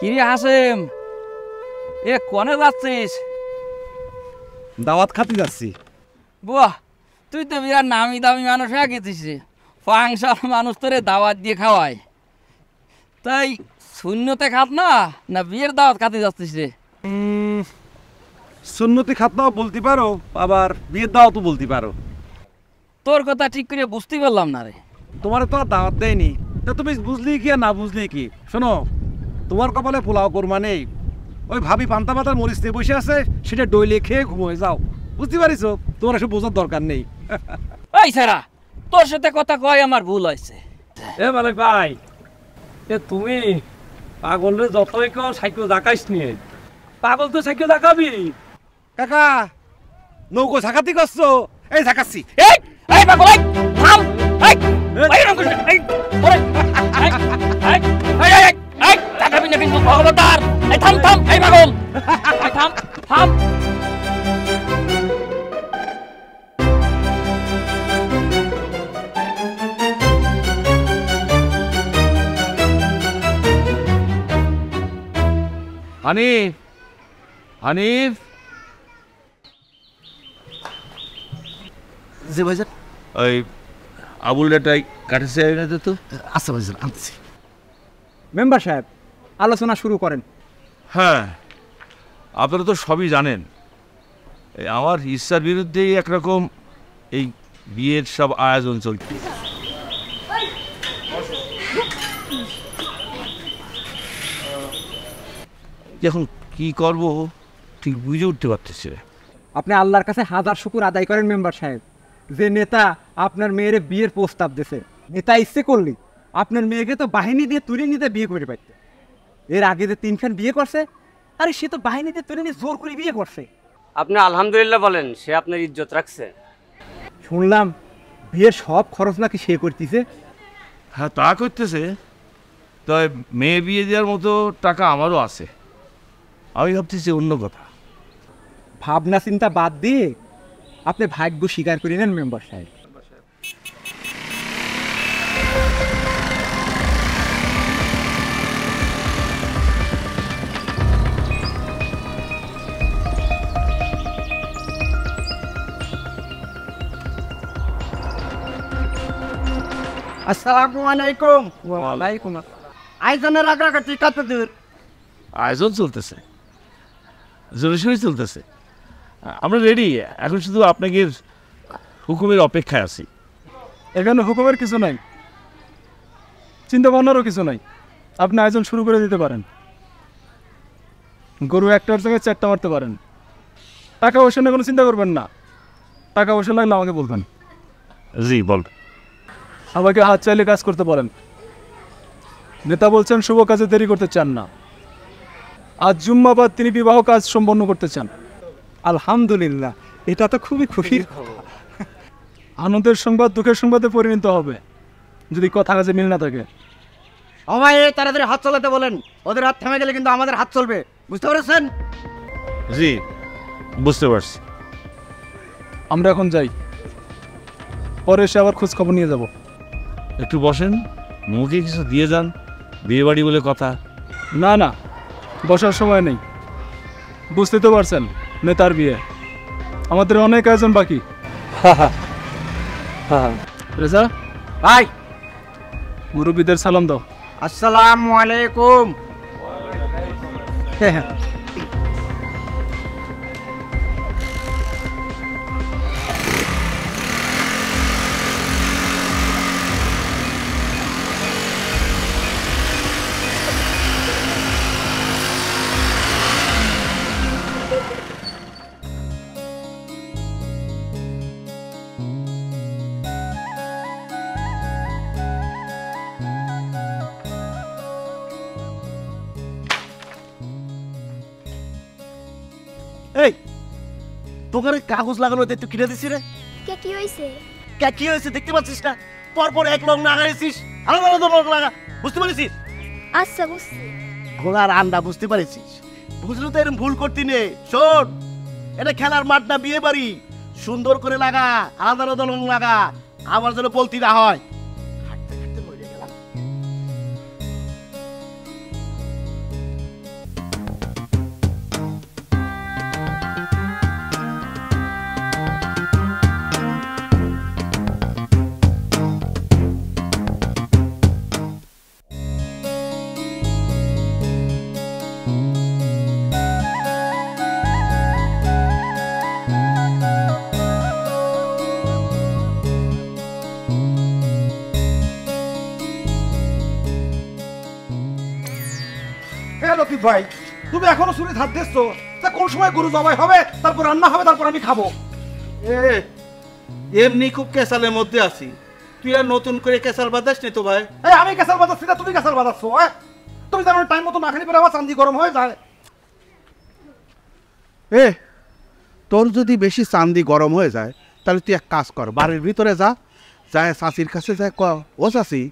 কিরে হাসেম, এ কোনে যাচ্ছিস? দাওয়াত খাতে যাচ্ছি। বাহ, তুই তো বিরাট নামি দামি মানুষ হয়ে গেছিস রে। পাংশাল মানুষ তোরে দাওয়াত দিয়ে খাওয়ায়। তাই শূন্যতে খাত না বিয়ের দাওয়াত খাতে যাচ্ছিস রে? সুন্নতি খাতনাও বলতে পারো, আবার বিয়ের দাওয়াত তো বলতে পারো। তোর কথা ঠিক করে বুঝতে পারলাম না রে। তোমার তো আর দাওয়াত দেয়নি, তা তুমি বুঝলি কি আর না বুঝলি কি? শোনো, তোমার কপালে পোলাও কোরমা নেই, ওই ভাবি পান্তা পাতার মরিচ নিয়ে বসে আছে, সেটা ডইলে খেয়ে ঘুমোয় যাও। বুঝতে পারিস? তোমার এসব বোঝার দরকার নেই। এই সারা, তোর সাথে কথা কয় আমার ভুল হয়েছে। এ মালিক ভাই, এ তুমি পাগল যতই কেউ সাইকেল দেখাইস নিয়ে, পাগল তো সাইকেল দেখাবি। কাকা, নৌকো ঝাঁকাতি করছো? এই ঝাঁকাচ্ছি। এই এই পাগল, এই থাম, এই এই রকম করে, এই ওরে, এই এই এই এই এই টাকাবি না কিন্তু খবরদার। এই থাম থাম, এই পাগল, এই থাম থাম। হানিফ, হানিফ। জি ভাইজান। ওই আবুলটাই কাটেছে না তো? আচ্ছা ভাইজান, আনছি। মেম্বার সাহেব, আলোচনা শুরু করেন। হ্যাঁ, আপনারা তো সবই জানেন, আমার ইচ্ছার বিরুদ্ধেই একরকম এই বিয়ের সব আয়োজন চলছে। এখন কি করব ঠিক বুঝে উঠতে পারতেছি না। আপনি আল্লাহর কাছে হাজার শুকুর আদায় করেন মেম্বার সাহেব, যে নেতা আপনার মেয়ের বিয়ের প্রস্তাব দিয়েছে। নেতা ইচ্ছে করলি আপনার মেয়েকে তো বাহিনী দিয়ে তুলে নিতে বিয়ে করে পারত। এর আগে যে তিনখান বিয়ে করছে, আরে সে তো বাহিনী দিয়ে তুলে নিয়ে জোর করে বিয়ে করছে। আপনি আলহামদুলিল্লাহ বলেন, সে আপনার ইজ্জত রাখছে। শুনলাম বিয়ের সব খরচ নাকি সে করতেছে। হ্যাঁ, তা করতেছে, তবে মেয়ে বিয়ে দেওয়ার মতো টাকা আমারও আছে। আমি ভাবতেছি অন্য কথা। ভাবনা চিন্তা বাদ দিয়ে আপনি ভাগ্য স্বীকার করে নেন মেম্বার সাহেব। আসসালামু আলাইকুম। ওয়ালাইকুম আয়োজনের আগ্রাগতি কত দূর? আয়োজন চলতেছে, জোরে সোরে চলতেছে। আমরা রেডি, এখন শুধু আপনাকে হুকুমের অপেক্ষায় আছি। এখানে হুকুমের কিছু নাই, চিন্তা ভাবনারও কিছু নাই। আপনি আয়োজন শুরু করে দিতে পারেন। গরু একটার জায়গায় চারটা মারতে পারেন। টাকা পয়সা নিয়ে কোনো চিন্তা করবেন না। টাকা পয়সা লাগলে আমাকে বলবেন। জি বল। আমাকে হাত চাইলে কাজ করতে পারেন। নেতা বলছেন শুভ কাজে দেরি করতে চান না। আজ জুম্মাবাদ তিনি বিবাহ কাজ সম্পন্ন করতে চান। আলহামদুলিল্লাহ, এটা তো খুবই খুশির খবর। আনন্দের সংবাদ দুঃখের সংবাদে পরিণত হবে যদি কথা কাজে মিল না থাকে। সবাই তাড়াতাড়ি হাত চালাতে বলেন, ওদের হাত থেমে গেলে কিন্তু আমাদের হাত চলবে। বুঝতে পেরেছেন? জি, বুঝতে পারছি। আমরা এখন যাই, পরে এসে আবার খোঁজ খবর নিয়ে যাব। একটু বসেন, মুখে কিছু দিয়ে যান, বিয়ে বাড়ি বলে কথা। না না, বসার সময় নেই। বুঝতে তো পারছেন, নেতার বিয়ে, আমাদের অনেক আয়োজন বাকি। রেজা ভাই, মুরব্বীদের সালাম দাও। আসসালামু আলাইকুম। এই তোকে কাগজ লাগানো তুই কিনে দিছি রে? কে কি হইছে? কি হয়েছে দেখতে পাচ্ছিস না? পরপর এক লং লাগাইছিস, আলাদা আলাদা লং লাগা। বুঝতে পারছিস? আচ্ছা বুঝছি। ঘোড়ার আন্ডা বুঝতে পারছিস? বুঝলে তো এরকম ভুল করতি নে। শোন, এটা খেলার মাঠ না বিয়ে বাড়ি। সুন্দর করে লাগা, আলাদা আলাদা লং লাগা, আমার যেন বলতি না হয়। লতিফ ভাই, তুমি এখনো চুরি ধার দিচ্ছ, তা কোন সময় গরু জবাই হবে, তারপর রান্না হবে, তারপর আমি খাবো? এমনি খুব কেসালের মধ্যে আছি, তুই আর নতুন করে কেসাল বাঁধাস নি তো ভাই। এই আমি কেসাল বাজাচ্ছি না, তুমি কেসাল বাজাচ্ছ। তুমি জানো টাইম মতো না খেলে পরে আমার চান্দি গরম হয়ে যায়। তোর যদি বেশি চান্দি গরম হয়ে যায় তাহলে তুই এক কাজ কর, বাড়ির ভিতরে যা, যায় চাষির কাছে যায়, ও চাষি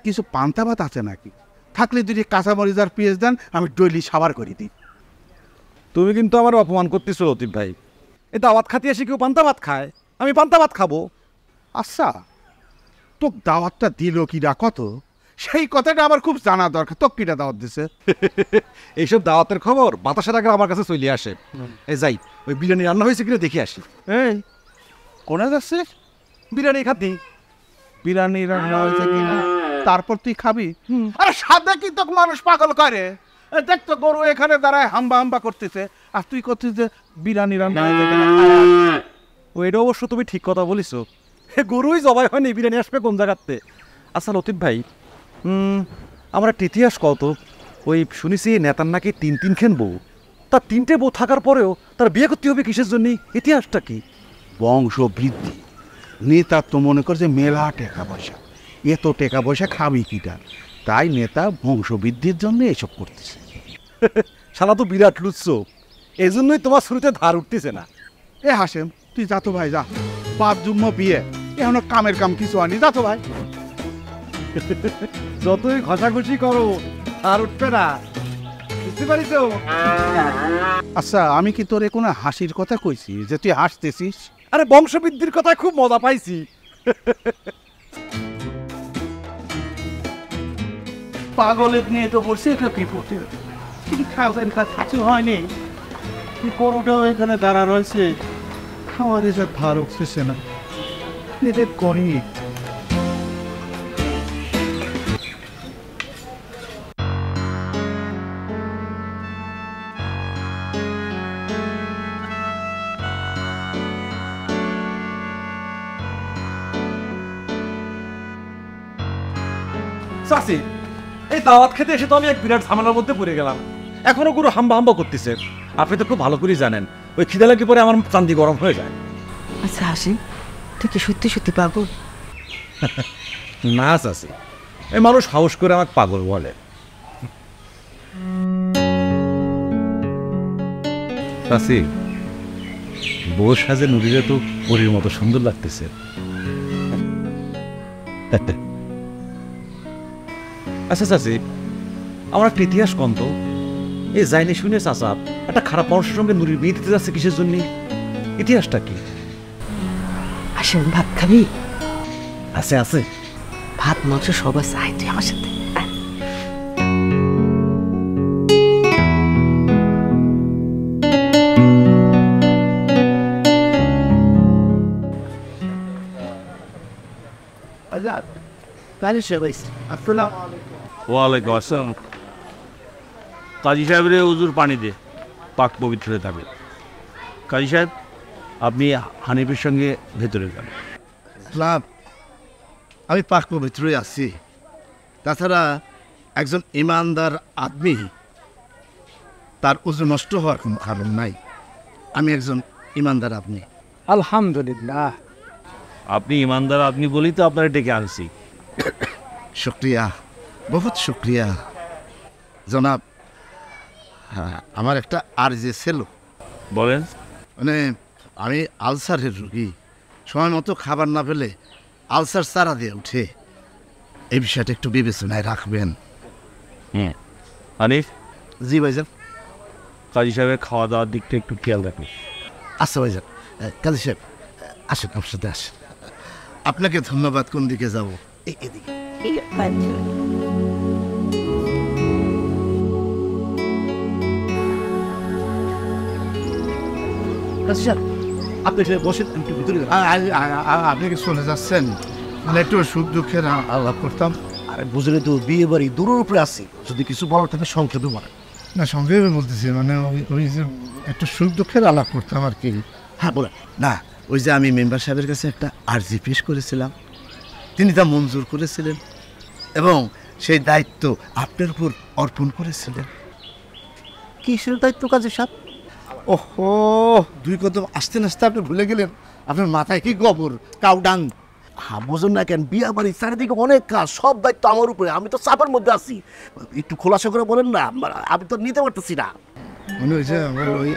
কিছু পান্তা ভাত আছে নাকি, থাকলে যদি কাঁচামরিচ আর পেঁয়াজ দেন আমি ডইলি সাবার করে দিই। তুমি কিন্তু আমার অপমান করতেছো লতিফ ভাই। এই দাওয়াত খাতে এসে কেউ পান্তা ভাত খায়? আমি পান্তা ভাত খাবো? আচ্ছা, তোক দাওয়াতটা দিল কিরা কত, সেই কথাটা আমার খুব জানা দরকার। তোক কিটা দাওয়াত দিছে? এইসব দাওয়াতের খবর বাতাসের আগে আমার কাছে চলে আসে। এই যাই, ওই বিরিয়ানি রান্না হয়েছে কিনা দেখে আসি। এই কোনে যাচ্ছে? বিরিয়ানি খাতি। বিরিয়ানি রান্না হয়েছে কিনা তারপর তুই খাবি? আরে সাদা কি তোকে মানুষ পাগল করে? দেখ তো গরু এখানে দাঁড়ায় হাম্বা হাম্বা করতেছে, আর তুই করছিস যে বিরিয়ানি রান্না হয়েছে কিনা। ওইটা অবশ্য তুমি ঠিক কথা বলিস, গরুই জবাই হয়নি, বিরিয়ানি আসবে কোন জায়গাতে? আচ্ছা লতিফ ভাই, আমার একটা ইতিহাস কত। ওই শুনেছি নেতার নাকি তিনখান বউ, তার 3টে বউ থাকার পরেও তার বিয়ে করতে হবে কিসের জন্য? ইতিহাসটা কি? বংশ বৃদ্ধি। নেতা তো মনে কর যে মেলা টাকা পয়সা, এত টাকা পয়সা খাবি কিটা, তাই নেতা বংশ বৃদ্ধির জন্য এসব করতেছে। শালা তো বিরাট লুচ্ছ, এই জন্যই তোমার শুরুতে ধার উঠতেছে না। এ হাসেম, তুই যা তো ভাই, যা। 5 জুম্ম বিয়ে, এখনো কামের কাম কিছু আনি, যা তো ভাই। যতই ঘষাঘষি করো আর উঠবে না, বুঝতে পারিস? আচ্ছা, আমি কি তোরে কোনো হাসির কথা কইছি যে তুই হাসতেছিস? আরে বংশবৃদ্ধির কথা খুব মজা পাইছি। পাগলের নিয়ে তো বলছে একটা বিপদে, খাওয়ার কাজ কিছু হয়নি, গরুটাও এখানে দাঁড়া রয়েছে, আমার এসব ভার উঠতেছে না, এদের করি। চাচি, এই দাওয়াত খেতে এসে তো আমি এক বিরাট ঝামেলার মধ্যে পড়ে গেলাম। এখনো গরু হাম্বা হাম্বা করতেছে। আপনি তো খুব ভালো করেই জানেন, ওই খিদে লাগি পরে আমার চান্দি গরম হয়ে যায়। আচ্ছা হাসিম, তুই কি সত্যি সত্যি পাগল? না চাচি, এই মানুষ সাহস করে আমাকে পাগল বলে। চাচি, বউ সাজে নুরিরে তো পরীর মতো সুন্দর লাগতেছে। আচ্ছা চাচি, আমার একটা ইতিহাস কন্ত, এই যাইনি শুনে চাচা একটা খারাপ মানুষের সঙ্গে নুরির বিয়ে দিতে যাচ্ছে কিসের জন্য? ইতিহাসটা কি? হাসিম, ভাত খাবি? আছে আছে, ভাত মাংস সব আছে, আয় তুই আমার সাথে। ওয়ালাইকুম আসসালাম। কাজী সাহেবরে উজুর পানি দে, পাক পবিত্র হয়ে থাকবে। কাজী সাহেব, আপনি হানিফের সঙ্গে ভেতরে যান। লাভ, আমি পাক পবিত্রই আছি। তাছাড়া একজন ইমানদার আদমি, তার উজু নষ্ট হওয়ার কোনো কারণ নাই। আমি একজন ইমানদার আদমি। আলহামদুলিল্লাহ। আপনি ইমানদার আপনি বলেই তো আপনারা ডেকে আনছি। শুক্রিয়া, বহুত শুক্রিয়া জনাব। হ্যাঁ, আমার একটা আরজি ছিল। বলেন। মানে আমি আলসারের রোগী, সময় মতো খাবার না পেলে আলসার চারা দিয়ে উঠে। এই বিষয়টা একটু বিবেচনায় রাখবেন। হানিফ। জি ভাইজান। কাজী সাহেবের খাওয়া দাওয়ার দিকটা একটু খেয়াল রাখবেন। আচ্ছা ভাইজান। কাজী সাহেব আসেন, আমার সাথে আসেন। আপনাকে ধন্যবাদ। কোন দিকে যাবো? এদিকে। আপনি বসেন, একটু ভিতরে। আপনি কি চলে যাচ্ছেন? মানে একটু সুখ দুঃখের আলাপ করতাম। আরে বুঝলে তো, বিয়ে বাড়ি দূরের উপরে আছি, যদি কিছু বলার থাকে সংক্ষেপে বলেন। না, সংক্ষেপে বলতেছি, মানে ওই যে একটু সুখ দুঃখের আলাপ করতাম আর কি। হ্যাঁ বলেন না। ওই যে আমি মেম্বার সাহেবের কাছে একটা আর্জি পেশ করেছিলাম, তিনি তা মঞ্জুর করেছিলেন এবং সেই দায়িত্ব আপনার উপর অর্পণ করেছিলেন। কিসের দায়িত্ব কাজী সাহেব? ওহো, 2 কদম আসতে আসতে আপনি ভুলে গেলেন আপনার মাথায় কি গোবর কাউডাং। বুঝুন না কেন, বিয়া বাড়ি চারিদিকে অনেক কাজ, সব দায়িত্ব আমার উপরে, আমি তো চাপের মধ্যে আছি। একটু খোলাসা করে বলেন না, আমি তো নিতে পারতেছি না। মনে হয়েছে আমার ওই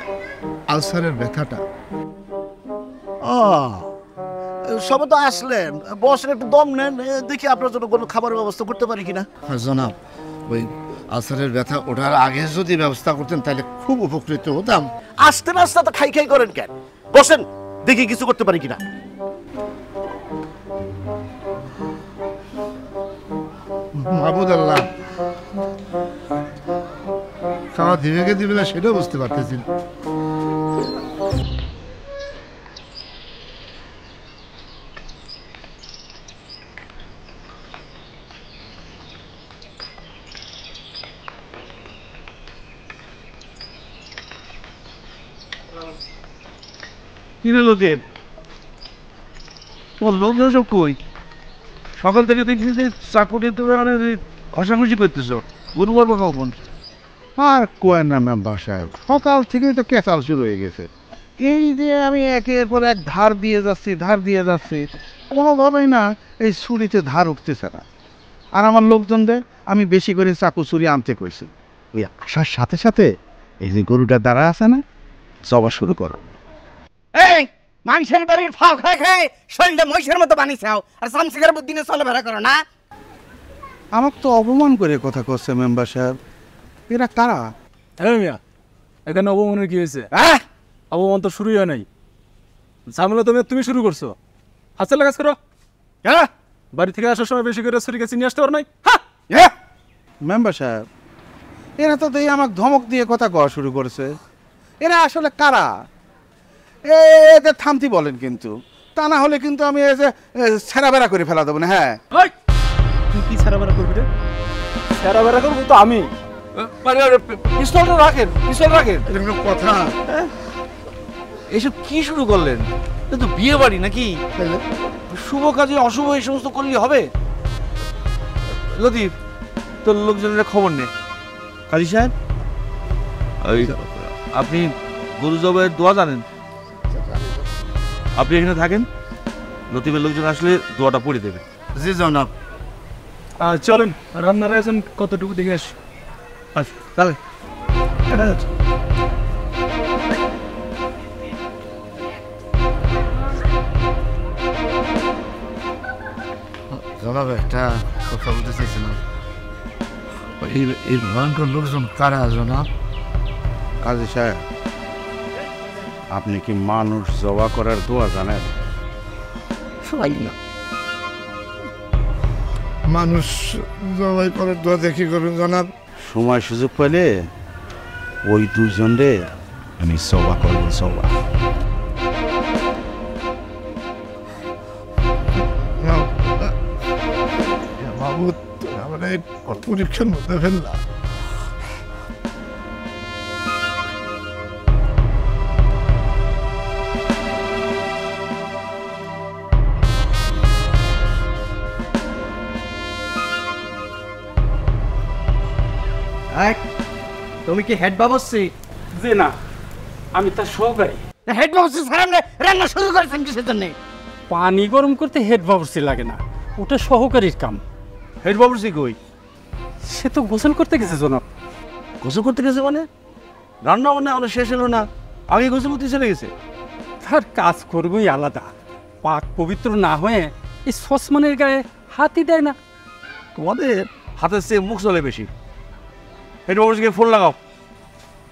আলসারের ব্যথাটা। সবে তো আসলেন, বসেন একটু দম নেন, দেখি আপনার জন্য কোনো খাবারের ব্যবস্থা করতে পারি কিনা। জনাব, ওই আলসারের ব্যথা ওঠার আগে যদি ব্যবস্থা করতেন তাহলে খুব উপকৃত হতাম। আসতে না আসতে তো খাই খাই করেন কেন? বসেন, দেখি কিছু করতে পারি কিনা। মাহবুদ আল্লাহ, খাওয়া দিবে দিবে না সেটাও বুঝতে পারতেছি না। কি হলো দেব, তোমার লোকজন সব কই? সকাল থেকে দেখছি যে চাকরি তুমি মানে ঘষাঘষি করতেছ, গরু করবো কখন? আর কোয়েন না মেম্বার সাহেব, সকাল থেকেই তো কেঁচাল শুরু হয়ে গেছে। এই যে আমি একের পর এক ধার দিয়ে যাচ্ছি, কোনোভাবেই না এই ছুরিতে ধার উঠতেছে না। আর আমার লোকজনদের আমি বেশি করে চাকু ছুরি আনতে কইছি। ওই আসার সাথে সাথে এই যে গরুটা দাঁড়া আছে না, জবা শুরু করো। এই মানুষের বাড়ির ফাও খায় খায় শরীরটা মহিষের মতো বানিয়েছাও, আর সামসিকার বুদ্ধি নিয়ে চলাফেরা করো না। আমাকে তো অপমান করে কথা করছে মেম্বার সাহেব। এরা কারা? হ্যাঁ মিয়া, এখানে অপমানের কি হয়েছে? অপমান তো শুরুই হয় নাই, ঝামেলা তুমি শুরু করছো। হাতের কাজ করো। হ্যাঁ, বাড়ি থেকে আসার সময় বেশি করে ছুরি কাছে নিয়ে আসতে পারো নাই? মেম্বার সাহেব, এরা তো দেখি আমাকে ধমক দিয়ে কথা কওয়া শুরু করেছে। এরা আসলে কারা? এদের থামতি বলেন কিন্তু, তা না হলে কিন্তু আমি এই যে ছেঁড়া বেড়া করে ফেলা দেবো না। হ্যাঁ, তুই কি ছেঁড়া বেড়া করবি রে? ছেঁড়া বেড়া করবো তো আমি। পিস্তলটা রাখেন, পিস্তল রাখেন। কথা এইসব কি শুরু করলেন? এটা তো বিয়ে বাড়ি নাকি? শুভ কাজে অশুভ এই সমস্ত করলে হবে? লতিফ, তোর লোকজনের খবর নে। কাজী সাহেব, আপনি গরু জবাইয়ের দোয়া জানেন? আপনি এখানে থাকেন, লতিফের লোকজন আসলে দোয়াটা পড়ে দেবে। জি জনাব। চলেন, রান্নার আয়োজন কতটুকু দেখে আসি। আচ্ছা তাহলে জনাব, একটা কথা বলতে চাইছিলাম। এই ভয়ঙ্কর লোকজন কারা জনাব? কাজী সাহেব, আপনি কি মানুষ জবা করার দোয়া জানেন? সবাই না, মানুষ জবাই করার দোয়া দেখি করবেন জনাব? সময় সুযোগ পেলে ওই দুজন রে আমি জবা করবো, জবা। মাহবুদ, আমরা পরীক্ষার মধ্যে ফেললাম। তুমি কি হেড বাবুসি? যে না, আমি তার সহকারী। হেড বাবুসি সামনে রান্না শুরু করেছেন কিসের জন্য? পানি গরম করতে হেড বাবুর্চি লাগে না, ওটা সহকারীর কাম। হেড বাবুর্চি কই? সে তো গোসল করতে গেছে জনাব। গোসল করতে গেছে মানে? রান্না বান্না অনেক শেষ হলো না, আগে গোসল করতে চলে গেছে? তার কাজ করবই আলাদা, পাক পবিত্র না হয়ে এই সসমানের গায়ে হাতই দেয় না। তোমাদের হাতের চেয়ে মুখ চলে বেশি। হেড বাবুর্চিকে ফোন লাগাও।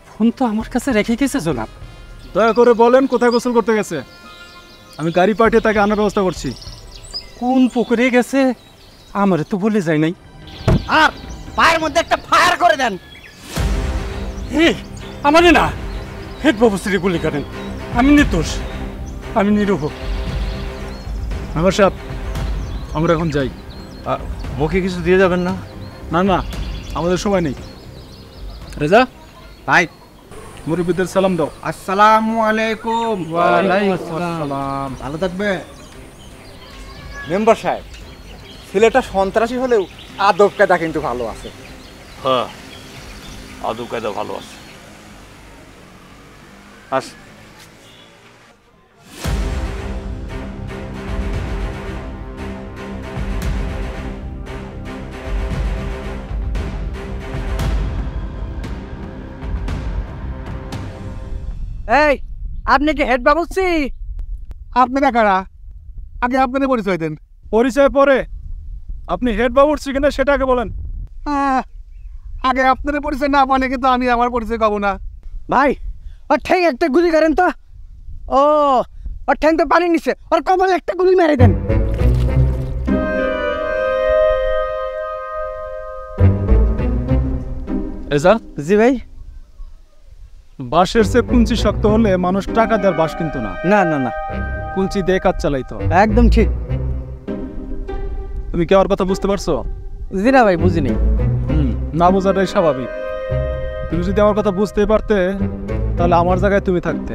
ফোন তো আমার কাছে রেখে গেছে জনাব। দয়া করে বলেন কোথায় গোসল করতে গেছে, আমি গাড়ি পাঠিয়ে তাকে আনার ব্যবস্থা করছি। কোন পুকুরে গেছে আমার তো বলে যায় নাই। আর পায়ের মধ্যে একটা ফায়ার করে দেন। আমারে না, হেড বাবুশ্রী গুলি করেন। আমি নির্দোষ, আমি নিরূহ। মেম্বার সাহেব, আমরা এখন যাই। মুখে কিছু দিয়ে যাবেন না? না না, আমাদের সময় নেই। রেজা ভাই, মুরব্বিদের সালাম দাও। আসসালামু আলাইকুম। ওয়ালাইকুম আসসালাম। ভালো থাকবে। মেম্বার সাহেব, ছেলেটা সন্ত্রাসী হলেও আদব কায়দা কিন্তু ভালো আছে। হ্যাঁ, আদব কায়দা ভালো আছে। আস। এই আপনি কি হেড বাবুসি? আপনারা কারা? আগে আপনাদের পরিচয় দেন। পরিচয় পরে, আপনি হেড বাবুর্চি কিনা সেটা আগে বলেন। আগে আপনাদের পরিচয় না পালে কিন্তু আমি আমার পরিচয় পাবো না। ভাই ওর ঠ্যাং একটা গুলি করেন তো। ও ওর ঠ্যাং তো পানি নিচ্ছে, ওর কপালে একটা গুলি মেরে দেন। এজা, জি ভাই। বাঁশের চেয়ে কুঞ্চি শক্ত হলে মানুষ টাকা দেওয়ার বাঁশ কিন্তু না। না না না, কুঞ্চি দিয়ে কাজ চালাইতো। একদম ঠিক। তুমি কি আমার কথা বুঝতে পারছো? জি না ভাই, বুঝিনি। না বোঝাটাই স্বাভাবিক। তুমি যদি আমার কথা বুঝতে পারতে তাহলে আমার জায়গায় তুমি থাকতে।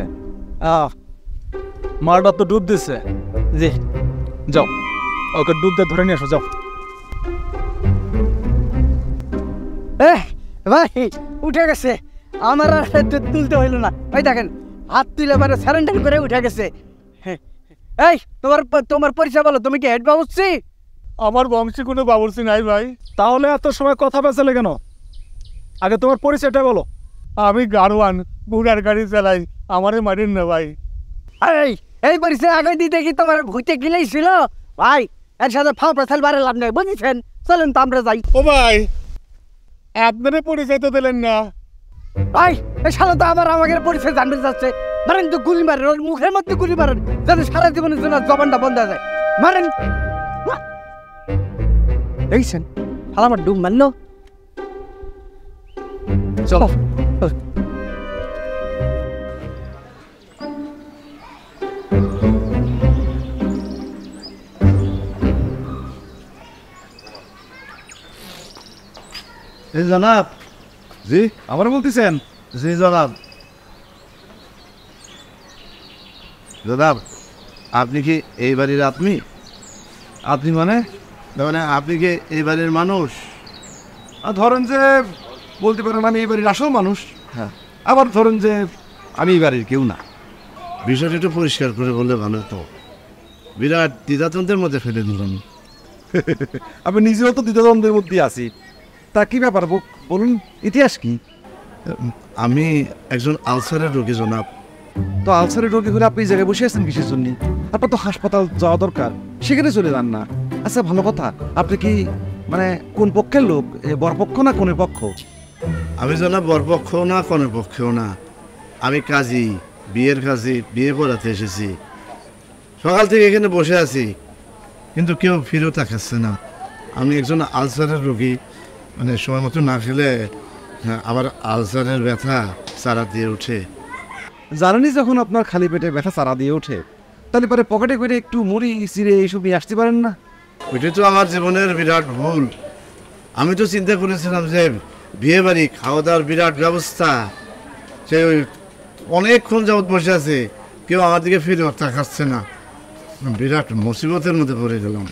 মারটা তো ডুব দিচ্ছে। জি, যাও ওকে ডুব দিয়ে ধরে নিয়ে আসো, যাও। ভাই উঠে গেছে, আমার আর তুলতে হইল না। ওই দেখেন হাত তুলে মানে স্যারেন্ডার করে উঠে গেছে। এই তোমার পরিচয় বলো, তুমি কি হেড বাবুর্চি? আমার বংশে কোনো বাবুর্চি নাই ভাই। তাহলে এত সময় কথা পেঁচালে কেন? আগে তোমার পরিচয়টা বলো। আমি গাড়োয়ান, বুড়ার গাড়ি চালাই, আমারে মারিন না ভাই। এই পরিচয় আগে দিতে কি তোমার ভুইতে গিলেই ছিল ভাই? এর সাথে ফাও পেছাল বারে লাভ নেই, বুঝেছেন? চলেন তো আমরা যাই। ও ভাই, আপনারে পরিচয় তো দিলেন না ভাই। এই শালা তো আবার আমাকে পরিচয় জানতে যাচ্ছে। মারেন তো গুলি মারেন, ওর মুখের মধ্যে গুলি মারেন, যাতে সারা জীবনের জন্য জবানটা বন্ধ হয়ে যায়। মারেন। দেখছেন শালা আমার ডুব মারলো। চলো। এই জনাব। জি, আবার বলতেছেন? জি জনাব। জনাব, আপনি কি এই বাড়ির আদমি? আপনি মানে? মানে আপনি কি এই বাড়ির মানুষ? ধরেন যে বলতে পারেন আমি এই বাড়ির আসল মানুষ। হ্যাঁ। আবার ধরেন যে আমি এই বাড়ির কেউ না। বিষয়টা একটু পরিষ্কার করে বললে ভালো হতো। বিরাট দ্বিধাদ্বন্দ্বের মধ্যে ফেলে দিলাম। আমি নিজেও তো দ্বিধাদ্বন্দ্বের মধ্যে আছি। তা কি ব্যাপার বলুন, ইতিহাস কি? আমি একজন আলসারের রোগী জনাব। তো আলসারের রোগী হলে আপনি এই জায়গায় বসে আছেন কিসের জন্য? আপনার তো হাসপাতাল যাওয়া দরকার, সেখানে চলে যান না। আচ্ছা ভালো কথা, আপনি কি মানে কোন পক্ষের লোক? বরপক্ষ না কোনের পক্ষ? আমি জনাব বরপক্ষও না কনের পক্ষেও না। আমি কাজী, বিয়ের কাজী, বিয়ে করাতে এসেছি। সকাল থেকে এখানে বসে আছি, কিন্তু কেউ ফিরেও তাকাচ্ছে না। আমি একজন আলসারের রোগী, মানে সময় মতো না খেলে আবার আলসারের ব্যথা চারা দিয়ে ওঠে। জানেনই যখন আপনার খালি পেটে ব্যথা চারা দিয়ে ওঠে, তাহলে পরে পকেটে করে একটু মুড়ি চিড়ে এইসব নিয়ে আসতে পারেন না? ওইটাই তো আমার জীবনের বিরাট ভুল। আমি তো চিন্তা করেছিলাম যে বিয়ে বাড়ি, খাওয়া দাওয়ার বিরাট ব্যবস্থা, সে ওই অনেকক্ষণ যাবৎ বসে আছে, কেউ আমার দিকে ফিরে তাকাচ্ছে না। বিরাট মুসিবতের মধ্যে পড়ে গেলাম।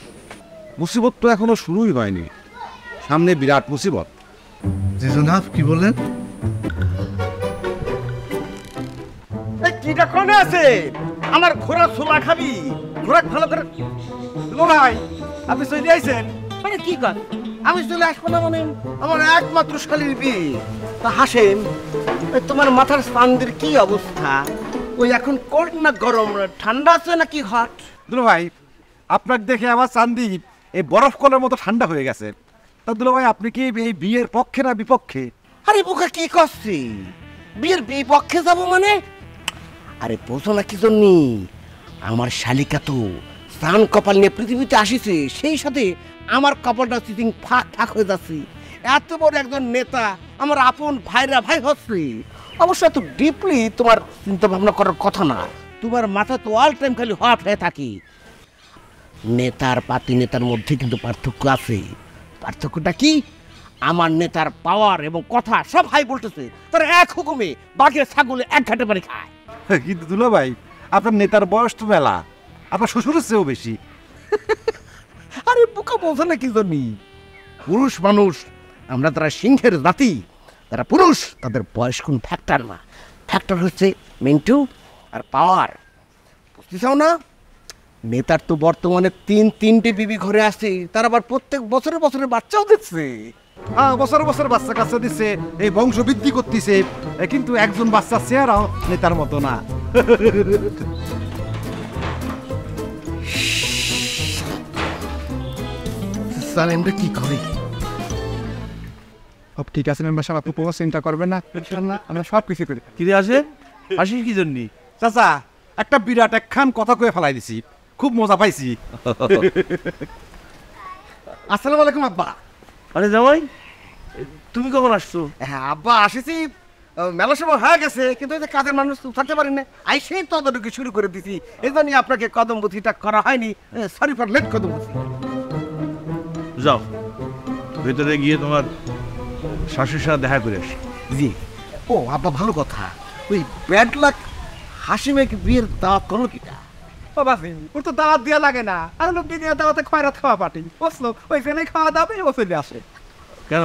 মুসিবত তো এখনো শুরুই হয়নি, সামনে বিরাট মুসিবত। জি জনাব, কি বললেন? কিটা কোনে আছে? আমার ঘোড়া ছোলা খাবি? ঘোড়া ভালো করে ভাই, আপনি চলে আইছেন? মানে কি কর? আমি চলে আসবো না মানে? আমার একমাত্র শালীর বিয়ে। তা হাসেন, তোমার মাথার স্পানদের কি অবস্থা? ওই এখন কোল্ড না গরম, ঠান্ডা আছে নাকি হট? দুলো ভাই, আপনাকে দেখে আমার চান্দি এই বরফ কলার মতো ঠান্ডা হয়ে গেছে। তা দুলো ভাই, আপনি কি এই বিয়ের পক্ষে না বিপক্ষে? আরে বোকা কি করছি? বিয়ের বিপক্ষে যাব মানে? আরে বোঝো না কি জন্য? আমার শালিকা তো স্নান কপাল নিয়ে পৃথিবীতে আসিছে, সেই সাথে আমার কপালটা চিটিং ফাঁক ফাঁক হয়ে যাচ্ছে। এত বড় একজন নেতা আমার আপন ভাইরা ভাই হচ্ছে। অবশ্য এত ডিপলি তোমার চিন্তা ভাবনা করার কথা না। তোমার মাথা তো অল টাইম খালি হট হয়ে থাকে। নেতার পাতি নেতার মধ্যে কিন্তু পার্থক্য আছে। পার্থক্যটা কি? আমার নেতার পাওয়ার এবং কথা সব হাই বলতেছে, তারা এক হুকুমে বাঘের ছাগলে এক ঘাটে পানি খায়। কিন্তু দুলো ভাই, আপনার নেতার বয়স তো মেলা, আপনার শ্বশুরের চেয়েও বেশি। আরে বোকা বলছে না কি জন্য? পুরুষ মানুষ আমরা, তারা সিংহের জাতি, তারা পুরুষ, তাদের বয়স কোন ফ্যাক্টর না। ফ্যাক্টর হচ্ছে মিন্টু আর পাওয়ার। বুঝতে চাও না? নেতার তো বর্তমানে তিনটে বিবি ঘরে আসে, তার আবার প্রত্যেক বছরে বছরে বাচ্চাও দিচ্ছে। হ্যাঁ, বছর বছর বাচ্চা কাচ্চা দিচ্ছে, এই বংশ বৃদ্ধি করতেছে, কিন্তু একজন বাচ্চা চেহারাও নেতার মতো না। আমরা কি করি? সব ঠিক আছে মেম্বার সাহেব, আপনি কোনো চিন্তা করবেন না, আমরা সব কিছু করি। কিরে আসে হাসিস কি জন্যি? চাচা, একটা বিরাট একখান কথা কয়ে ফেলাই দিছি, খুব মজা পাইছি। আসসালামু আলাইকুম আব্বা। আরে জামাই, তুমি কখন আসছো? হ্যাঁ আব্বা, আসেছি মেলা সময় হয়ে গেছে, কিন্তু এই যে কাজের মানুষ থাকতে পারি না, আইসেই তদারকি শুরু করে দিছি। এই জন্যই আপনাকে কদম বুথিটা করা হয়নি, সরি ফর লেট কদম বুথি। যাও ভেতরে গিয়ে তোমার শাশুড়ির সাথে দেখা করে আসি। জি। ও আব্বা, ভালো কথা, ওই ব্যাড লাক হাসিমের বিয়ের দাওয়াত করলো কিটা? ও বাসি, ওর তো দাওয়াত দেওয়া লাগে না, আর লোক বিয়ে দাওয়াতে খয়রাত খাওয়া পার্টি বসলো, ওইখানে খাওয়া দাওয়া ও চলে আসে। কেন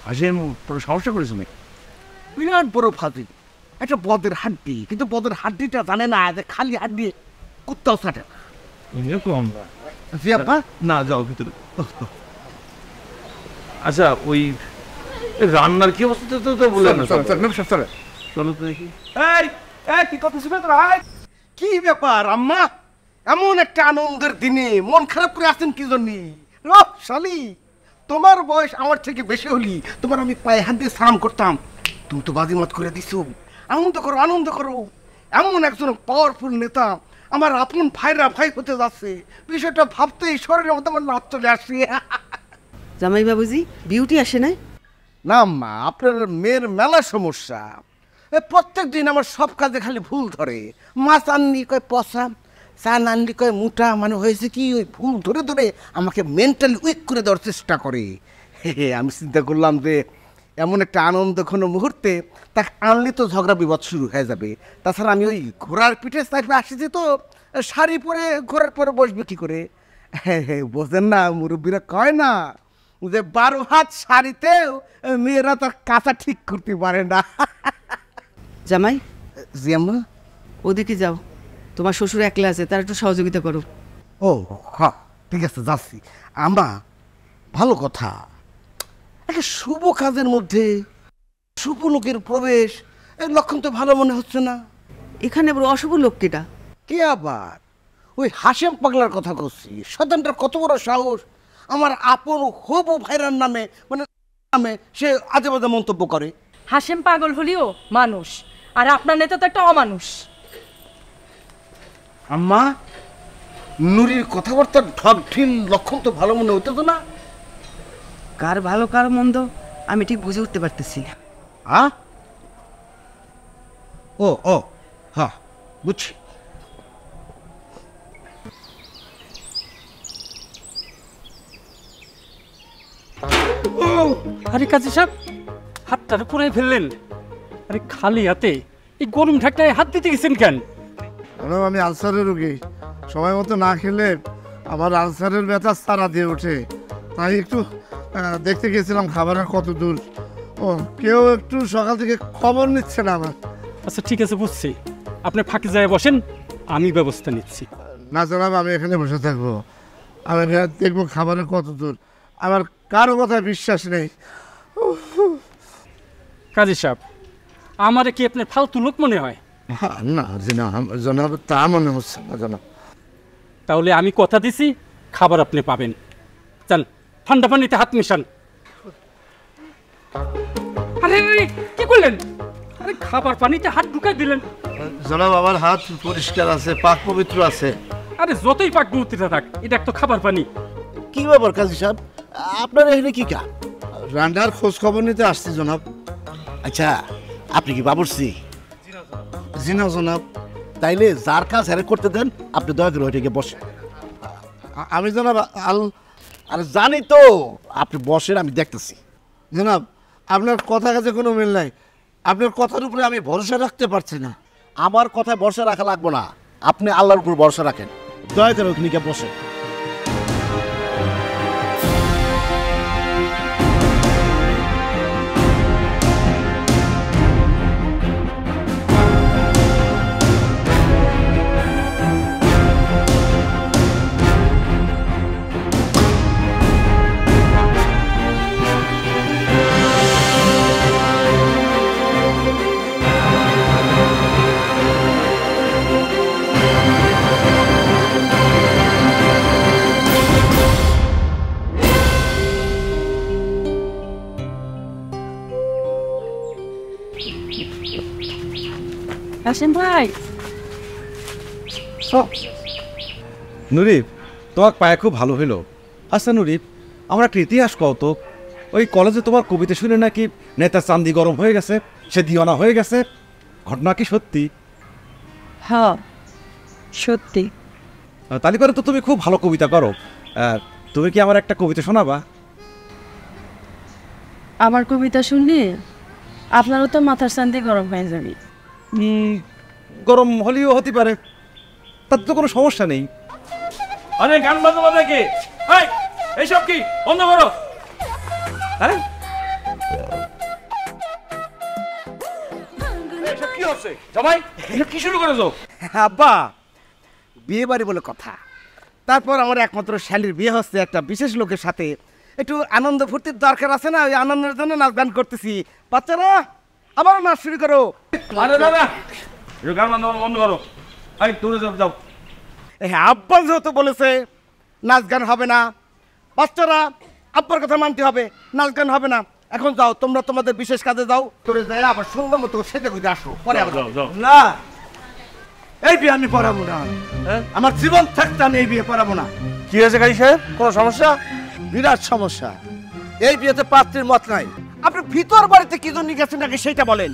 হাসিম তোর সমস্যা করেছো নাকি? বিরাট বড় ফাঁসি, একটা বদের হাড্ডি, কিন্তু বদের হাড্ডিটা জানে না যে খালি হাড্ডি কুত্তাও ছাটে না। জি আব্বা। না, যাও ভিতরে। আচ্ছা, ওই রান্নার কি অবস্থা তো বলে না। চলো তো দেখি। কি কথা শুনে তোরা? কি ব্যাপার আম্মা, এমন একটা আনন্দের দিনে মন খারাপ করে আসছেন কি জন্য? শালি, তোমার বয়স আমার থেকে বেশি হলি তোমার আমি পায়ে হাত দিয়ে সালাম করতাম, তুমি তো বাজিমাত করে দিছো। আনন্দ করো, আনন্দ করো। এমন একজন পাওয়ারফুল নেতা আমার আপন ভাইরা ভাই হতে যাচ্ছে, বিষয়টা ভাবতেই শরীরের মধ্যে আমার নাচ চলে আসছে। জামাই বাবুজি, বিউটি আসে নাই? না মা, আপনার মেয়ের মেলা সমস্যা। প্রত্যেক দিন আমার সব কাজে খালি ভুল ধরে। মাছ আনলি কয় পচা, চা আনলি কয় মোটা, মানে হয়েছে কি ওই ভুল ধরে ধরে আমাকে মেন্টালি উইক করে দেওয়ার চেষ্টা করে। আমি চিন্তা করলাম যে এমন একটা আনন্দ কোনো মুহূর্তে তাকে আনলে তো ঝগড়া বিবাদ শুরু হয়ে যাবে। তাছাড়া আমি ওই ঘোড়ার পিঠে চাইবে আসিছি, তো শাড়ি পরে ঘোড়ার পরে বসবে কি করে? বোঝেন না, মুরব্বীরা কয় না যে 12 হাত শাড়িতেও মেয়েরা তার কাঁচা ঠিক করতে পারে না। জামাই, জি আম্মা। ওদিকে যাও, তোমার শ্বশুর একলা আছে, তার একটু সহযোগিতা করো। ও হ্যাঁ, ঠিক আছে, যাচ্ছি। আম্মা, ভালো কথা, একটা শুভ কাজের মধ্যে শুভ লোকের প্রবেশ, এর লক্ষণ তো ভালো মনে হচ্ছে না। এখানে বড় অশুভ লোক কেটা? কে আবার? ওই হাসেম পাগলার কথা করছি। শয়তানটার কত বড় সাহস, আমার আপন হবু ভাইরার নামে, মানে নামে সে আজে বাজে মন্তব্য করে। হাসেম পাগল হলিও মানুষ, আর আপনার নেতা তো একটা অমানুষ। আম্মা, নুরির কথাবার্তার ঢক ঢিল লক্ষণ তো ভালো মনে হতো না। কার ভালো কার মন্দ আমি ঠিক বুঝে উঠতে পারতেছি না। ও ও হ্যাঁ, বুঝছি। আরে কাজী সাহেব, হাতটা পুরাই ফেললেন। আরে খালি হাতে এই গরম ঠাকটায় হাত দিতে গেছেন কেন? আমি আলসারের রোগী, সময় মতো না খেলে আমার আলসারের ব্যথা সারা দিয়ে ওঠে, তাই একটু দেখতে গেছিলাম খাবারের কত দূর। ও কেউ একটু সকাল থেকে খবর নিচ্ছে না আমার। আচ্ছা ঠিক আছে, বুঝছি। আপনি ফাঁকে যায় বসেন, আমি ব্যবস্থা নিচ্ছি। না জনাব, আমি এখানে বসে থাকবো, আমি দেখবো খাবারের কত দূর। আমার কারো কথায় বিশ্বাস নেই। কাজী সাহেব, আমারে কি আপনার ফালতু লোক মনে হয়? না জনাব, তা মনে হচ্ছে না জনাব। তাহলে আমি কথা দিছি, খাবার আপনি পাবেন। চল, ঠান্ডা পানিতে হাত মিশান। আরে কি করলেন? আরে খাবার পানিতে হাত ঢুকাই দিলেন। জনাব, আমার হাত পরিষ্কার আছে, পাক পবিত্র আছে। আরে যতই পাক পবিত্র থাক, এটা একটা খাবার পানি। কি ব্যাপার কাজী সাহেব, আপনার এখানে কি কাজ? রান্নার খোঁজ খবর নিতে আসছি জনাব। আচ্ছা, আপনি কি বাবুর্চি? জি না জনাব। তাইলে যার কাজ হ্যারে করতে দেন, আপনি দয়া করে ওইটাকে বসেন। আমি জনাব আরে জানি তো, আপনি বসেন, আমি দেখতেছি। জনাব, আপনার কথা কাছে কোনো মিল নাই, আপনার কথার উপরে আমি ভরসা রাখতে পারছি না। আমার কথায় ভরসা রাখা লাগবো না, আপনি আল্লাহর উপর ভরসা রাখেন। দয়া করে ওখানে গিয়ে বসেন। আসেন ভাই। নুরিপ, তোমার পায়ে খুব ভালো হইলো। আচ্ছা নুরিপ, আমার একটা ইতিহাস কত, ওই কলেজে তোমার কবিতা শুনে নাকি নেতা চান্দি গরম হয়ে গেছে, সে দিওয়ানা হয়ে গেছে, ঘটনা কি সত্যি? হ্যাঁ সত্যি। তালি করে তো তুমি খুব ভালো কবিতা করো, তুমি কি আমার একটা কবিতা শোনাবা? আমার কবিতা শুনলে আপনারও তো মাথার শান্তি গরম হয়ে যাবে। গরম হলেও হতে পারে, তার তো কোনো সমস্যা নেই। আরে গান বাজনা দেখে এইসব কি বন্ধ করো। আরে এইসব কি হচ্ছে জামাই? এটা কি শুরু করেছো? আব্বা, বিয়ে বাড়ি বলে কথা, তারপর আমার একমাত্র শালির বিয়ে হচ্ছে একটা বিশেষ লোকের সাথে, একটু আনন্দ ফুর্তির দরকার আছে না, ওই আনন্দের জন্য নাচ গান করতেছি। বাচ্চারা আবার নাচ শুরু করো। আরে দাদা গান বন্ধ করো। আরে দূরে যাও। আব্বা যেহেতু বলেছে নাচ গান হবে না, বাচ্চারা আব্বার কথা মানতে হবে, নাচ গান হবে না। এখন যাও তোমরা তোমাদের বিশেষ কাজে যাও, তোরে যাই আবার সুন্দর মতো সেটা করে আসো, পরে আবার না, এই বিয়ে আমি পড়াবো না। আমার জীবন থাকতে আমি এই বিয়ে পড়াবো না। কি হয়েছে কাজী সাহেব, কোনো সমস্যা? বিরাট সমস্যা, এই বিয়েতে পাত্রীর মত নাই। আপনি ভিতর বাড়িতে কি জন্য গেছেন নাকি সেটা বলেন।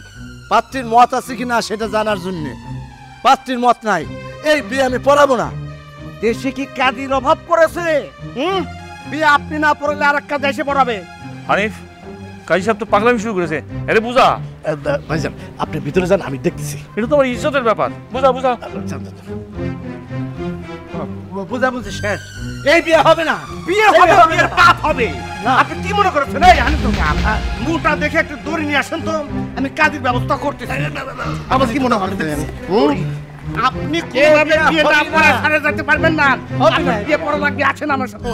পাত্রীর মত আছে কিনা সেটা জানার জন্য। পাত্রীর মত নাই, এই বিয়ে আমি পড়াবো না। দেশে কি কাজীর অভাব পড়েছে? বিয়ে আপনি না পড়লে আর একটা দেশে পড়াবে। হানিফ, কাজী সাহেব তো পাগলামি শুরু করেছে। আরে বুঝা ভাইজান আপনি ভিতরে যান, আমি দেখতেছি। এটা তো আমার ইজ্জতের ব্যাপার। বুঝা বুঝাবুঝি শেষ, এই বিয়ে হবে না। বিয়ে হবে, বিয়ের পাপ হবে। আপনি কি মনে করেছেন? এই হানিফ মুটা দেখে একটু দড়ি নিয়ে আসেন তো, আমি কাজের ব্যবস্থা করতেছি। আমার কি মনে হয় আপনি কিভাবে বিয়েটা আপনারা সারে যেতে পারবেন না? আপনি বিয়ে পড়া লাগবে, আছেন আমার সাথে।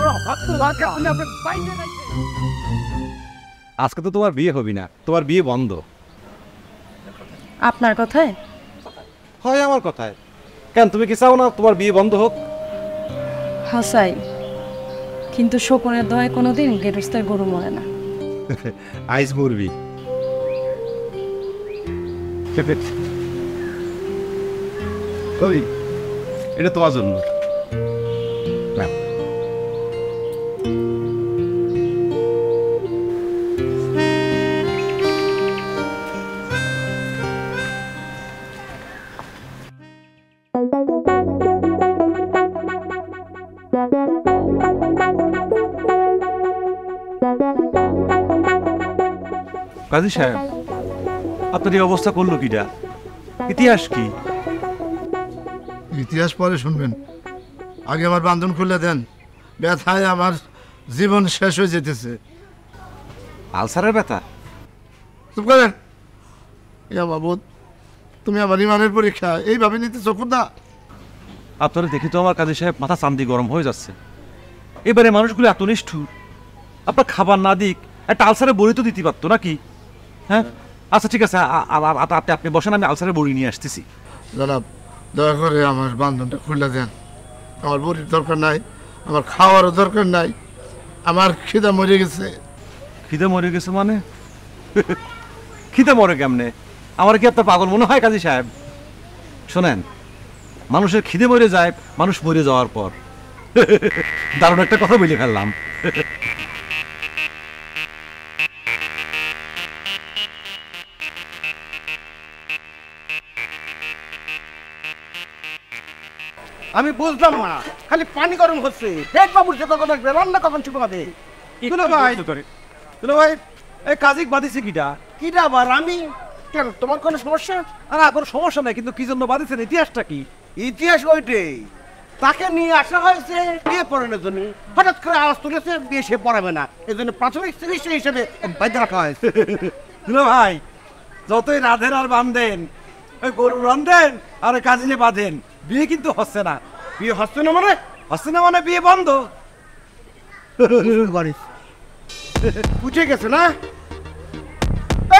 আজকে তো তোমার বিয়ে হবি না, তোমার বিয়ে বন্ধ। আপনার কথায়? হয় আমার কথায়। কেন তুমি কি চাও না তোমার বিয়ে বন্ধ হোক? হাসাই, কিন্তু শকুনের দোয়ায় কোনোদিন গেরস্তের গরু মরে না। আইস মরবি। কবি, এটা তোমার জন্য। কাজী সাহেব, আপনার এই অবস্থা করলো কিটা? ইতিহাস কি? ইতিহাস পরে শুনবেন, আগে আমার বান্ধন খুলে দেন। ব্যথায় আমার জীবন শেষ হয়ে যেতেছে। আলসারের ব্যথা? চুপ করেন। ইয়া বাবু, তুমি আমার ইমানের পরীক্ষা এইভাবে নিতেছো খুদা? আপনারা দেখি তো আমার কাজী সাহেব মাথা চান্দি গরম হয়ে যাচ্ছে। এবারে মানুষগুলো এত নিষ্ঠুর, আপনার খাবার না দিক একটা আলসারের বড়ি তো দিতে পারতো নাকি? হ্যাঁ আচ্ছা ঠিক আছে, আপনি বসেন, আমি আলসারের বড়ি নিয়ে আসতেছি। জনাব, দয়া করে আমার বান্ধনটা খুলে দেন। আমার বড়ির দরকার নাই, আমার খাওয়ারও দরকার নাই, আমার খিদা মরে গেছে। খিদে মরে গেছে মানে? খিদে মরে কেমনে? আমার কি আপনার পাগল মনে হয় কাজী সাহেব? শোনেন, মানুষের খিদে মরে যায় মানুষ মরে যাওয়ার পর। দারুণ একটা কথা বলে ফেললাম। আমি বুঝলাম না, খালি পানি গরম হচ্ছে। পেট বাবুর যে কখন আসবে, রান্না কখন শুরু হবে? ভাই এই কাজিক বাঁধিছে কিটা? কিটা আবার আমি? কেন, তোমার কোনো সমস্যা? না, কোনো সমস্যা নাই, কিন্তু কি জন্য বাঁধিছেন? ইতিহাসটা কি? ইতিহাস ওইটাই, তাকে নিয়ে আসা হয়েছে বিয়ে পড়ানোর জন্য। হঠাৎ করে আওয়াজ তুলেছে বিয়ে সে পড়াবে না, এই জন্য প্রাথমিক চিকিৎসা হিসেবে বাইরে রাখা হয়েছে। ভাই যতই রাধেন আর বাঁধেন, ওই গরু রান্ধেন আর কাজিনে বাঁধেন, বিয়ে কিন্তু হচ্ছে না। বিয়ে হচ্ছে না মানে? হচ্ছে না মানে বিয়ে বন্ধ। উঠে গেছে না?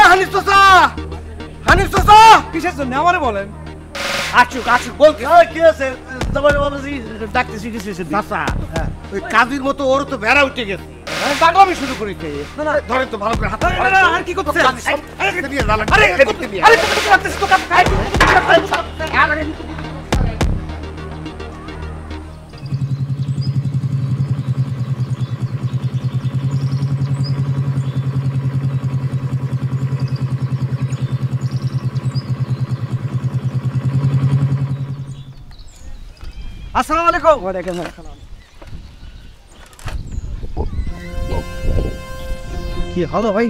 হানিফ চাচা, হানিফ চাচা, কিসের জন্য আমারে বলেন? আসুক আসুক, বলতে কি আছে? ডাকতেছি কিছু চাচা, ওই কাজীর মতো ওর তো বেড়া উঠে গেছে। পাগলামি শুরু করিতে ধরেন তো ভালো করে হাত আর কি করতেছে আসসালামু আলাইকুম। ওয়ালাইকুম আসসালাম। কি হলো ভাই?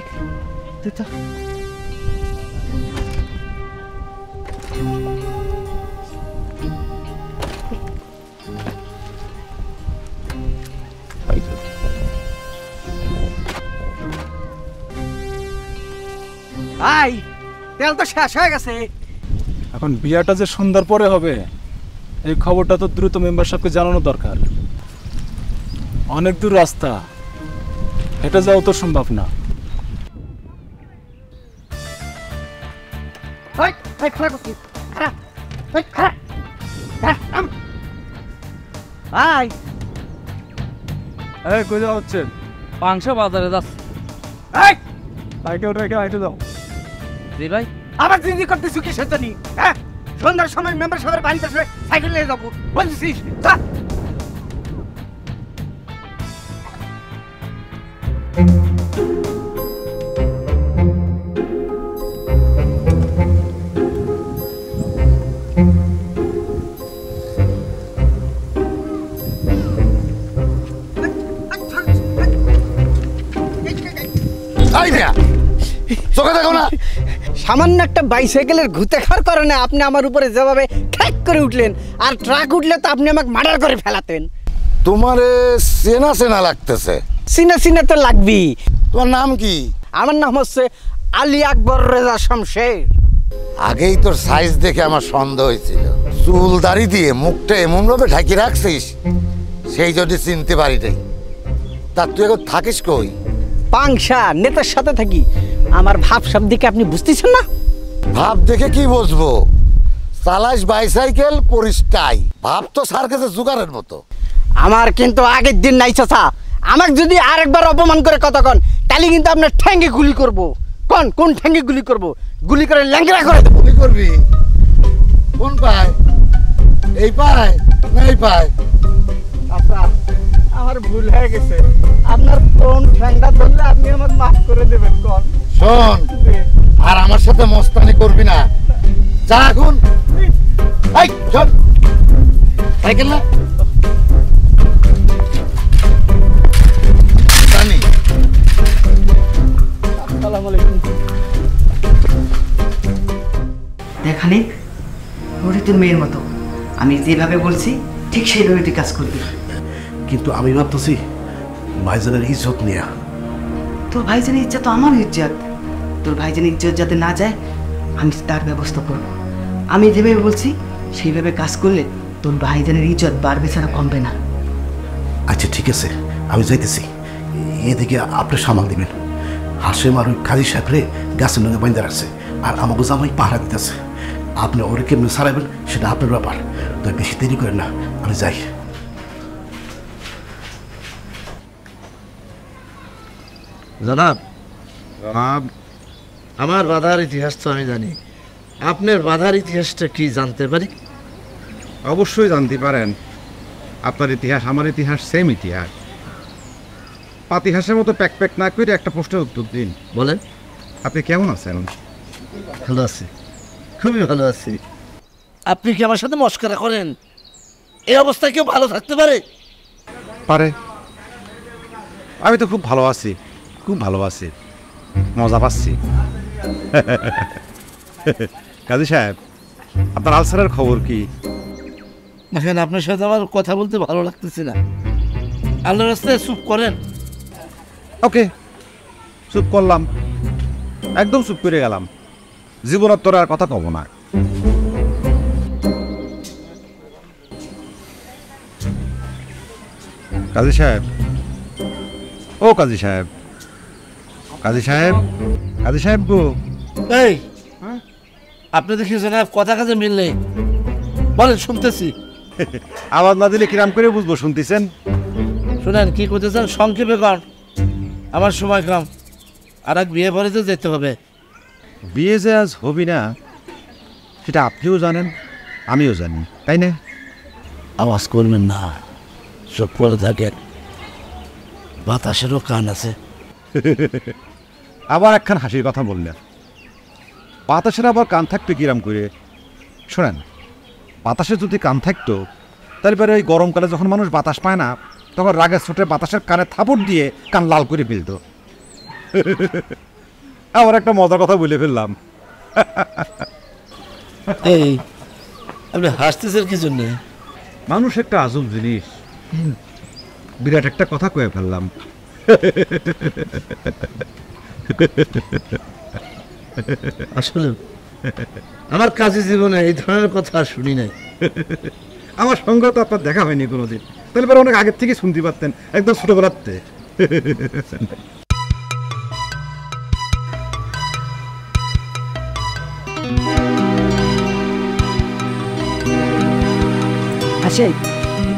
ভাই তেল তো শেষ হয়ে গেছে। এখন বিয়াটা যে সন্ধ্যার পরে হবে এই খবরটা তো দ্রুত মেম্বার সাহেবকে জানানো দরকার। অনেক দূর রাস্তা, এটা যাওয়া তো সম্ভব না। এই কই যাওয়া হচ্ছে? পাংশ বাজারে যাচ্ছে। বাইকে উঠে রেখে হাইটে যাও। জি ভাই, আবার জিন্দি করতেছি কি সেজনি? হ্যাঁ, সন্ধ্যার সময় মেম্বার সাহেবের বাড়িতে আসবে সাইকেল নিয়ে যাবো বলছিস? চোখে দেখো না, সামান্য একটা বাইসাইকেলের ঘুতে খাওয়ার কারণে আপনি আমার উপরে যেভাবে খ্যাক করে উঠলেন, আর ট্রাক উঠলে তো আপনি আমাকে মার্ডার করে ফেলাতেন। তোমারে চেনা চেনা লাগতেছে। সিনা সিনা তো লাগবি। তোমার নাম কি? আমার নাম হচ্ছে আলী আকবর রেজা শমশের। আগেই তোর সাইজ দেখে আমার সন্দেহ হয়েছিল। চুল দাড়ি দিয়ে মুখটা এমন ভাবে ঢাকি রাখছিস, সেই যদি চিনতে পারি নাই। তা তুই এখন থাকিস কই? পাংশা নেতার সাথে থাকি। আমার ভাব সব দিকে আপনি বুঝতেছেন না? ভাব দেখে কি বুঝবো? চালাস বাইসাইকেল, পরিস টাই। ভাব তো সার্কাসের জুগারের মতো। আমার কিন্তু আগের দিন নাই চাচা। আমাকে যদি আরেকবার অপমান করে কথা কন, তাহলে কিন্তু আপনার ঠ্যাঙ্গে গুলি করব। কোন ঠ্যাঙ্গে গুলি করব? গুলি করে ল্যাংড়া করে দেব। গুলি করবি? কোন পায়? এই পায় না এই পায়? আচ্ছা, আমার ভুল হয়ে গেছে। আপনার কোন ঠ্যাংটা ধরলে আপনি আমাকে মাফ করে দেবেন কোন? শোন, আর আমার সাথে মস্তানি করবি না। যা এখন। এই শোন, সাইকেল না জানি। আসসালামু আলাইকুম। দেখানি ওরে তোর মেয়ের মতো, আমি যেভাবে বলছি ঠিক সেইভাবে তুই কাজ করবি। কিন্তু আমি ভাবতেছি ভাইজানের ইজ্জত নিয়ে। তোর ভাইজানের ইজ্জত তো আমার ইজ্জত। তোর ভাইজানের ইজ্জত যাতে না যায় আমি তার ব্যবস্থা করব। আমি যেভাবে বলছি সেইভাবে কাজ করলে তোর ভাইজানের ইজ্জত বাড়বে ছাড়া কমবে না। আচ্ছা ঠিক আছে, আমি যাইতেছি। এদিকে আপনি সামাল দিবেন। হাসেম আর ওই কাজী সাহেবরে গাছের লগে বাইন্দা রাখছে, আর আমাকে জামাই পাহারা দিতেছে। আপনি ওরে কেমনি ছাড়াবেন সেটা আপনার ব্যাপার। তো বেশি দেরি করেন না, আমি যাই। জনাব, আমার বাধার ইতিহাস তো আমি জানি। আপনার বাধার ইতিহাসটা কি জানতে পারি? অবশ্যই জানতে পারেন। আপনার ইতিহাস আমার ইতিহাস সেম ইতিহাস। পাতিহাসের মতো প্যাক প্যাক না করে একটা প্রশ্নের উত্তর দিন। বলেন। আপনি কেমন আছেন? ভালো আছি, খুবই ভালো আছি। আপনি কি আমার সাথে মস্করা করেন? এই অবস্থায় কেউ ভালো থাকতে পারে? পারে। আমি তো খুব ভালো আছি, খুব ভালো আছি, মজা পাচ্ছি। কাজী সাহেব, আপনার আলসারের খবর কি? এখন আপনার সাথে আমার কথা বলতে ভালো লাগতেছে না। আল্লাহর রাস্তায় চুপ করেন। ওকে, চুপ করলাম, একদম চুপ করে গেলাম। জীবনোত্তর আর কথা কব না। কাজী সাহেব, ও কাজী সাহেব, কাজী সাহেব, কাজী সাহেব গো। এই আপনি দেখেছেন কথা কাজে মিল নেই, বলেন শুনতেছি। আওয়াজ না দিলে কিরাম করে বুঝবো শুনতেছেন? শুনেন কি করতেছেন সংক্ষেপে কর। আমার সময় কম, আর এক বিয়ে পরে তো যেতে হবে। বিয়ে যে আজ হবি না সেটা আপনিও জানেন, আমিও জানি, তাই না? আওয়াজ করবেন না, চোখ পড়ে থাকেন, বাতাসেরও কান আছে। আবার একখান হাসির কথা বললেন, বাতাসের আবার কান থাকতো কিরাম করে? শোনেন, বাতাসে যদি কান থাকতো তাহলে পরে ওই গরমকালে যখন মানুষ বাতাস পায় না তখন রাগের ছোটে বাতাসের কানে থাপড় দিয়ে কান লাল করে ফেলতো। আবার একটা মজার কথা বলে ফেললাম। এই আপনি হাসতেছেন কি জন্য? মানুষ একটা আজব জিনিস, বিরাট একটা কথা কয়ে ফেললাম। আসলে আমার কাজে জীবনে এই ধরনের কথা আর শুনি নাই। আমার সঙ্গে তো আপনার দেখা হয়নি কোনোদিন, তাহলে পরে অনেক আগের থেকে শুনতে পারতেন, একদম ছোটবেলাতে। আসে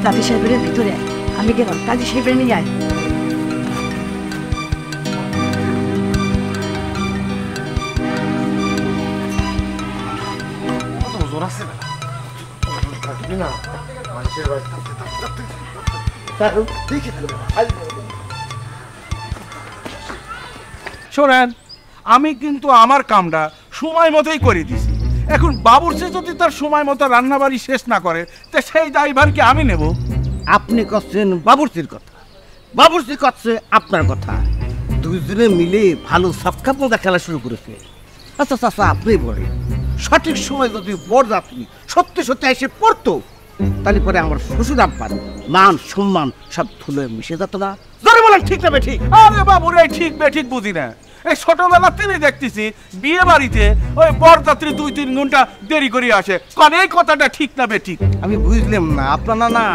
কাজী সাহেবের ভিতরে আমি গেলাম, কাজী সাহেবের নিয়ে আয়। শোনেন, আমি কিন্তু আমার কামটা সময় মতোই করে দিছি। এখন বাবুর্চি যদি তার সময় মতো রান্নাবাড়ি শেষ না করে তা সেই দায়ভার কি আমি নেব? আপনি করছেন বাবুর্চির কথা, বাবুর্চি করছে আপনার কথা, দুইজনে মিলে ভালো সবকাপনা খেলা শুরু করেছে। আচ্ছা চাচা, আপনি বলেন, সঠিক সময় যদি বরযাত্রী সত্যি সত্যি এসে পড়তো তাহলে পরে আমার শ্বশুর আব্বার মান সম্মান সব ধুলো মিশে যেত না? জোরে বলেন, ঠিক না বেঠিক? আরে বাবুর এই ঠিক বেঠিক বুঝি না। এই ছোটবেলা তিনি দেখতেছি বিয়ে বাড়িতে ওই বরযাত্রী 2-3 ঘন্টা দেরি করে আসে, কারণ এই কথাটা ঠিক না বেঠিক? আমি বুঝলাম না, আপনার না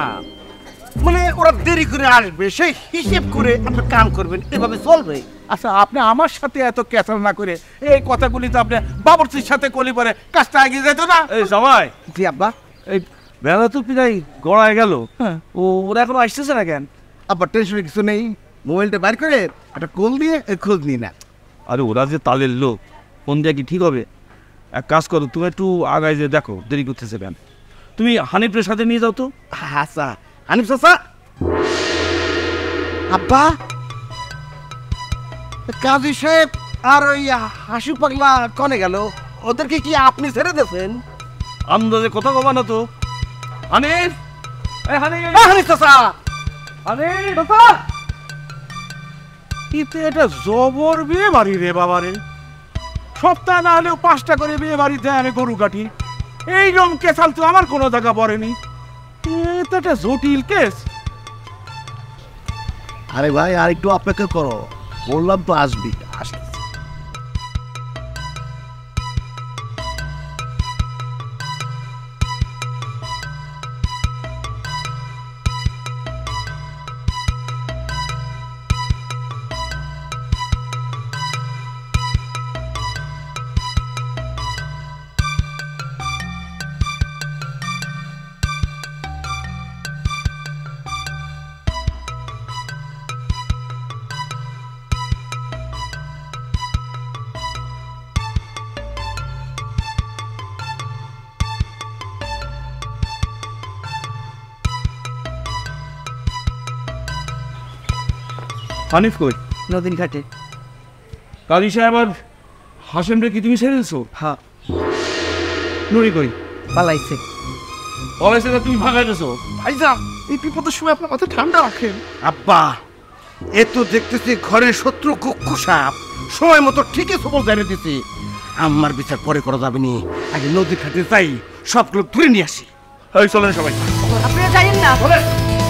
মানে ওরা দেরি করে আসবে সেই হিসেব করে আপনি কাম করবেন, এভাবে চলবে? আচ্ছা, আপনি আমার সাথে এত ক্যাচাল না করে এই কথাগুলি তো আপনি বাবুর্চির সাথে কলি পরে কাজটা এগিয়ে যেত না? এই জামাই, জি আব্বা। এই বেলা তো প্রায় গড়ায় গেল, ওরা এখনো আসতেছে না কেন? আব্বা টেনশনের কিছু নেই, মোবাইলটা বাইর করে একটা কল দিয়ে খোঁজ নিয়ে না। আরে ওরা যে তালের লোক, ফোন দেওয়া কি ঠিক হবে? এক কাজ করো, তুমি একটু আগায় যে দেখো দেরি করতেছে কেন। তুমি হানিফের সাথে নিয়ে যাও তো। আচ্ছা হানিফ চাচা। আব্বা, কাজী সাহেব আর ওই হাসু পাগলা কনে গেল? ওদেরকে কি আপনি ছেড়ে দিয়েছেন? আন্দাজে কথা কবা না তো। হানিফ, এই হানিফ, হানিফ চাচা, হানিফ চাচা, এটা জবর বিয়ে বাড়ি রে বাবারে। সপ্তাহ না হলেও 5টা করে বিয়ে বাড়িতে আমি গরু কাটি। এই রকম কেসাল তো আমার কোনো জায়গা পড়েনি। এটা একটা জটিল কেস। আরে ভাই, আর একটু অপেক্ষা করো, বললাম তো আসবি। হানিফ কই? নদীন ঘাটে। কাজী সাহেব আর হাসেম রে কি তুমি ছেড়ে দিছো? হ্যাঁ। নুরি কই? পালাইছে। পালাইছে না তুমি ভাগাই দিছো? ভাইজান, এই বিপদের সময় আপনার মাথা ঠান্ডা রাখেন। আব্বা, এ তো দেখতেছি ঘরের শত্রু কুকুর সাপ, সময় মতো ঠিকই সবল জানিয়ে দিছি। আমার বিচার পরে করা যাবে নি, আগে নদী ঘাটে যাই, সবগুলো ধরে নিয়ে আসি। এই চলেন সবাই। আপনারা যাইয়েন না,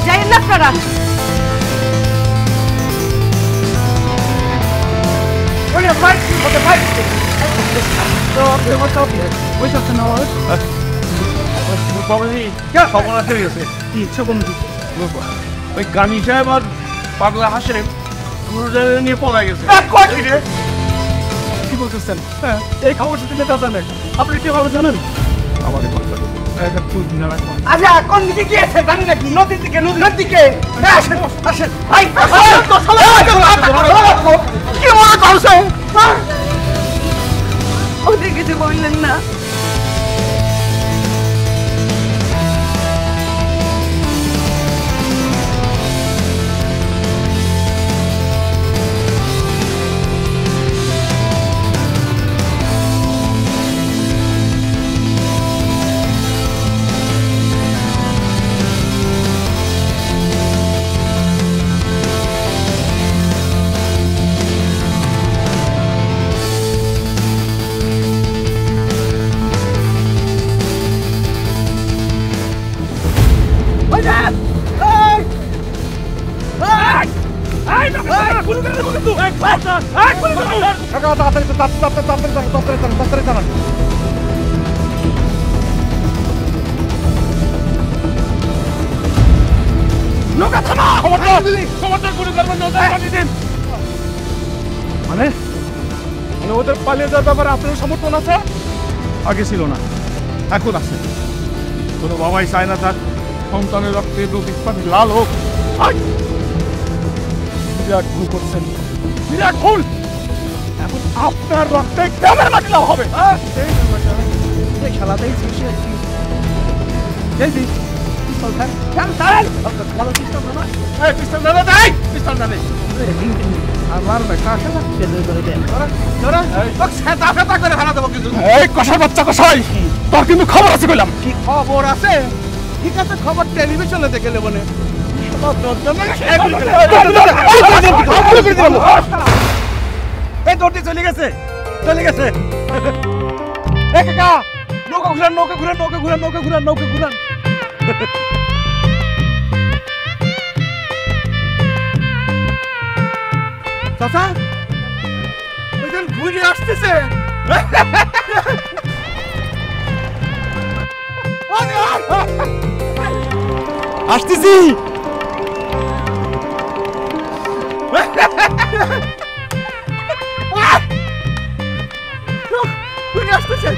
যাইয়েন না আপনারা। ওই কানি সাহেব আর পাগলা হাসেম নিয়ে পলাই গেছে। কি বলতেছেন? এই খবর সাথে নেতা জানেন, আপনি কিভাবে জানেন? আমাদের আচ্ছা কোন দিকে গিয়েছে জানি নাকি নদীর দিকে নদীর দিকে আসেন আসেন ভাই কি মনে করছে ওদের কিছু বললেন না মানে ওদের পালিয়ে যাওয়ার ব্যাপারে আপনার সমর্থন আছে? আগে ছিল না, এখন আছে। কোনো বাবাই চায় না তার সন্তানের রক্তে নদীর পানি লাল হোক। বিরাট ভুল করছেন, বিরাট ভুল। এখন আপনার রক্তে গ্রামের মাটি লাল হবে। খেলাতেই কষার বাচ্চা কষাই, তোর কিন্তু খবর আছে কইলাম। কি খবর আছে? ঠিক আছে, খবর টেলিভিশনে দেখে নেব না। এই দৌড়টি চলে গেছে, চলে গেছে। নৌকা ঘুরান, নৌকা ঘুরান, নৌকা ঘুরান, নৌকা ঘুরান, নৌকা ঘুরান। চাচা ওইজন ঘুরে আসতেছে। আসতেছি। ঘুরে আসতেছে।